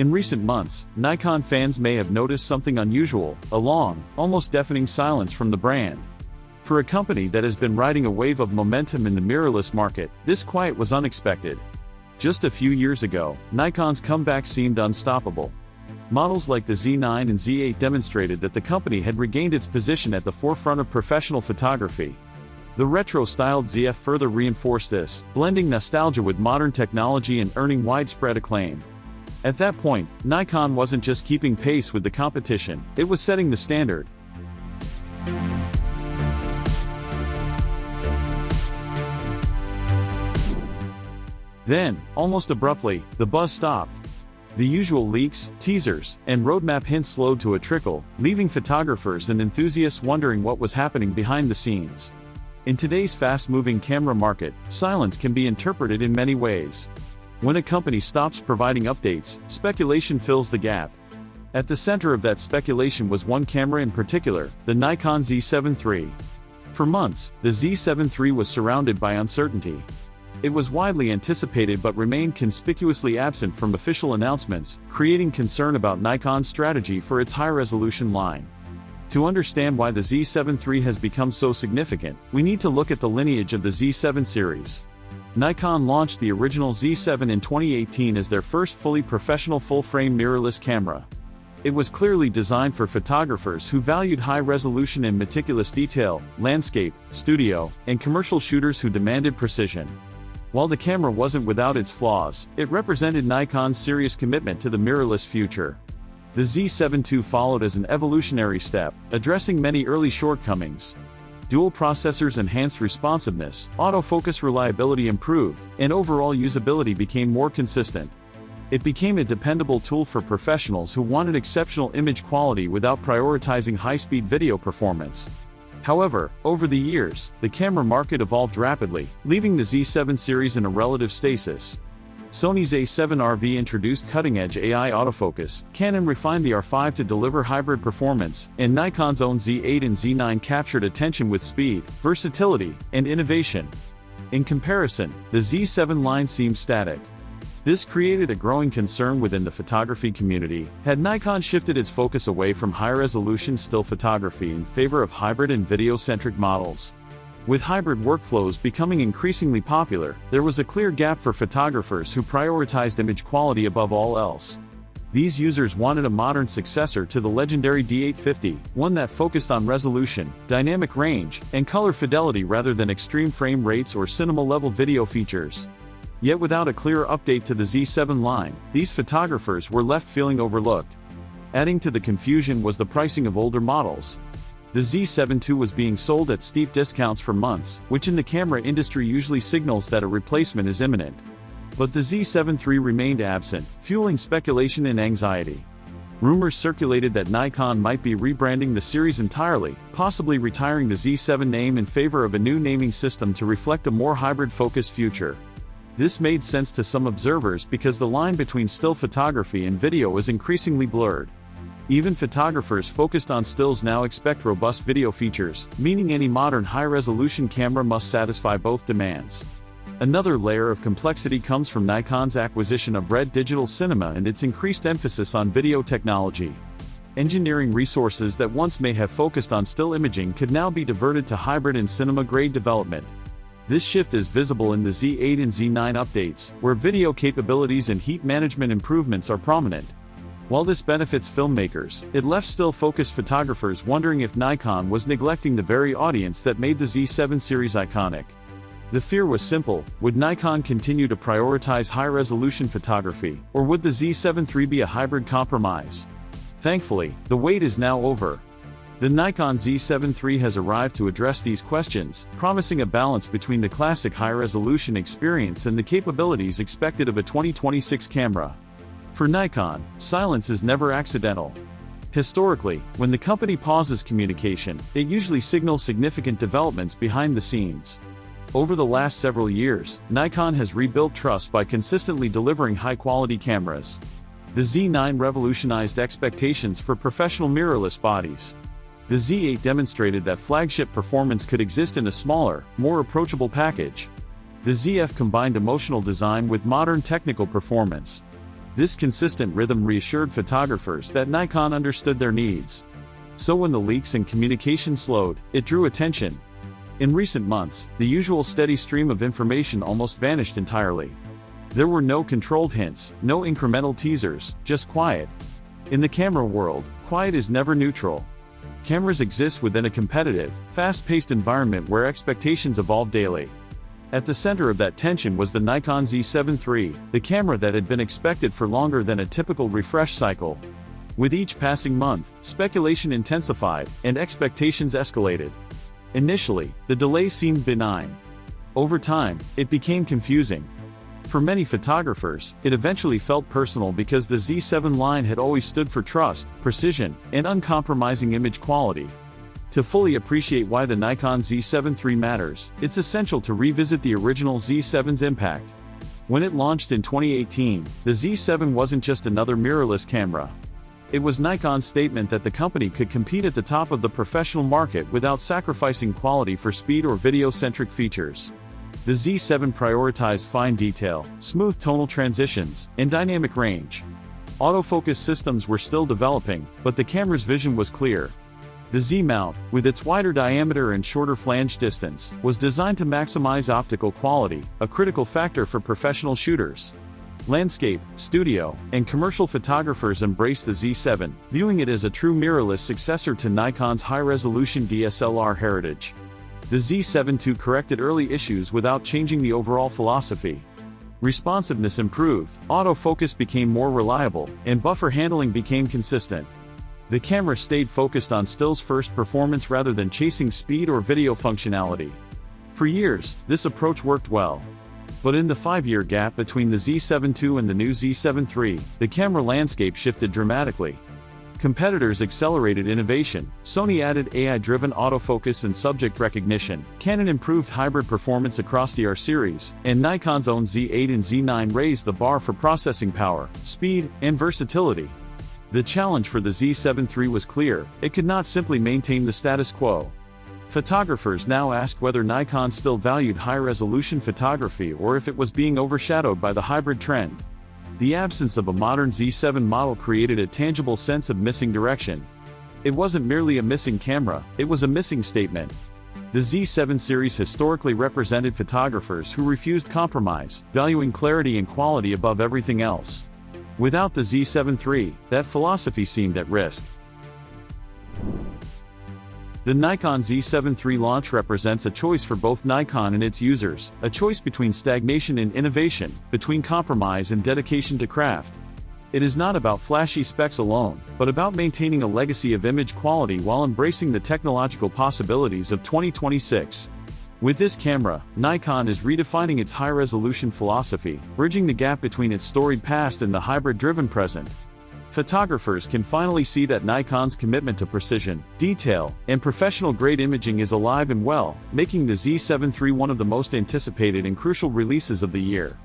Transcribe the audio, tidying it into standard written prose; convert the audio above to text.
In recent months, Nikon fans may have noticed something unusual, a long, almost deafening silence from the brand. For a company that has been riding a wave of momentum in the mirrorless market, this quiet was unexpected. Just a few years ago, Nikon's comeback seemed unstoppable. Models like the Z9 and Z8 demonstrated that the company had regained its position at the forefront of professional photography. The retro-styled ZF further reinforced this, blending nostalgia with modern technology and earning widespread acclaim. At that point, Nikon wasn't just keeping pace with the competition, it was setting the standard. Then, almost abruptly, the buzz stopped. The usual leaks, teasers, and roadmap hints slowed to a trickle, leaving photographers and enthusiasts wondering what was happening behind the scenes. In today's fast-moving camera market, silence can be interpreted in many ways. When a company stops providing updates, speculation fills the gap. At the center of that speculation was one camera in particular, the Nikon Z7 III. For months, the Z7 III was surrounded by uncertainty. It was widely anticipated but remained conspicuously absent from official announcements, creating concern about Nikon's strategy for its high-resolution line. To understand why the Z7 III has become so significant, we need to look at the lineage of the Z7 series. Nikon launched the original Z7 in 2018 as their first fully professional full-frame mirrorless camera. It was clearly designed for photographers who valued high resolution and meticulous detail, landscape, studio, and commercial shooters who demanded precision. While the camera wasn't without its flaws, it represented Nikon's serious commitment to the mirrorless future. The Z7 II followed as an evolutionary step, addressing many early shortcomings. Dual processors enhanced responsiveness, autofocus reliability improved, and overall usability became more consistent. It became a dependable tool for professionals who wanted exceptional image quality without prioritizing high-speed video performance. However, over the years, the camera market evolved rapidly, leaving the Z7 series in a relative stasis. Sony's A7 RV introduced cutting-edge AI autofocus, Canon refined the R5 to deliver hybrid performance, and Nikon's own Z8 and Z9 captured attention with speed, versatility, and innovation. In comparison, the Z7 line seemed static. This created a growing concern within the photography community. Had Nikon shifted its focus away from high-resolution still photography in favor of hybrid and video-centric models? With hybrid workflows becoming increasingly popular, there was a clear gap for photographers who prioritized image quality above all else. These users wanted a modern successor to the legendary D850, one that focused on resolution, dynamic range, and color fidelity rather than extreme frame rates or cinema-level video features. Yet without a clear update to the Z7 line, these photographers were left feeling overlooked. Adding to the confusion was the pricing of older models. The Z7 II was being sold at steep discounts for months, which in the camera industry usually signals that a replacement is imminent. But the Z7 III remained absent, fueling speculation and anxiety. Rumors circulated that Nikon might be rebranding the series entirely, possibly retiring the Z7 name in favor of a new naming system to reflect a more hybrid-focused future. This made sense to some observers because the line between still photography and video is increasingly blurred. Even photographers focused on stills now expect robust video features, meaning any modern high-resolution camera must satisfy both demands. Another layer of complexity comes from Nikon's acquisition of Red Digital Cinema and its increased emphasis on video technology. Engineering resources that once may have focused on still imaging could now be diverted to hybrid and cinema-grade development. This shift is visible in the Z8 and Z9 updates, where video capabilities and heat management improvements are prominent. While this benefits filmmakers, it left still-focused photographers wondering if Nikon was neglecting the very audience that made the Z7 series iconic. The fear was simple: would Nikon continue to prioritize high-resolution photography, or would the Z7 III be a hybrid compromise? Thankfully, the wait is now over. The Nikon Z7 III has arrived to address these questions, promising a balance between the classic high-resolution experience and the capabilities expected of a 2026 camera. For Nikon, silence is never accidental. Historically, when the company pauses communication, it usually signals significant developments behind the scenes. Over the last several years, Nikon has rebuilt trust by consistently delivering high-quality cameras. The Z9 revolutionized expectations for professional mirrorless bodies. The Z8 demonstrated that flagship performance could exist in a smaller, more approachable package. The ZF combined emotional design with modern technical performance. This consistent rhythm reassured photographers that Nikon understood their needs. So when the leaks and communication slowed, it drew attention. In recent months, the usual steady stream of information almost vanished entirely. There were no controlled hints, no incremental teasers, just quiet. In the camera world, quiet is never neutral. Cameras exist within a competitive, fast-paced environment where expectations evolve daily. At the center of that tension was the Nikon Z7 III, the camera that had been expected for longer than a typical refresh cycle. With each passing month, speculation intensified, and expectations escalated. Initially, the delay seemed benign. Over time, it became confusing. For many photographers, it eventually felt personal because the Z7 line had always stood for trust, precision, and uncompromising image quality. To fully appreciate why the Nikon Z7 III matters, it's essential to revisit the original Z7's impact. When it launched in 2018, the Z7 wasn't just another mirrorless camera. It was Nikon's statement that the company could compete at the top of the professional market without sacrificing quality for speed or video-centric features. The Z7 prioritized fine detail, smooth tonal transitions, and dynamic range. Autofocus systems were still developing, but the camera's vision was clear. The Z-mount, with its wider diameter and shorter flange distance, was designed to maximize optical quality, a critical factor for professional shooters. Landscape, studio, and commercial photographers embraced the Z7, viewing it as a true mirrorless successor to Nikon's high-resolution DSLR heritage. The Z7 II corrected early issues without changing the overall philosophy. Responsiveness improved, autofocus became more reliable, and buffer handling became consistent. The camera stayed focused on stills-first performance rather than chasing speed or video functionality. For years, this approach worked well. But in the 5-year gap between the Z7 II and the new Z7 III, the camera landscape shifted dramatically. Competitors accelerated innovation, Sony added AI-driven autofocus and subject recognition, Canon improved hybrid performance across the R series, and Nikon's own Z8 and Z9 raised the bar for processing power, speed, and versatility. The challenge for the Z7 III was clear: it could not simply maintain the status quo. Photographers now asked whether Nikon still valued high-resolution photography or if it was being overshadowed by the hybrid trend. The absence of a modern Z7 model created a tangible sense of missing direction. It wasn't merely a missing camera, it was a missing statement. The Z7 series historically represented photographers who refused compromise, valuing clarity and quality above everything else. Without the Z7 III, that philosophy seemed at risk. The Nikon Z7 III launch represents a choice for both Nikon and its users, a choice between stagnation and innovation, between compromise and dedication to craft. It is not about flashy specs alone, but about maintaining a legacy of image quality while embracing the technological possibilities of 2026. With this camera, Nikon is redefining its high-resolution philosophy, bridging the gap between its storied past and the hybrid-driven present. Photographers can finally see that Nikon's commitment to precision, detail, and professional-grade imaging is alive and well, making the Z7 III one of the most anticipated and crucial releases of the year.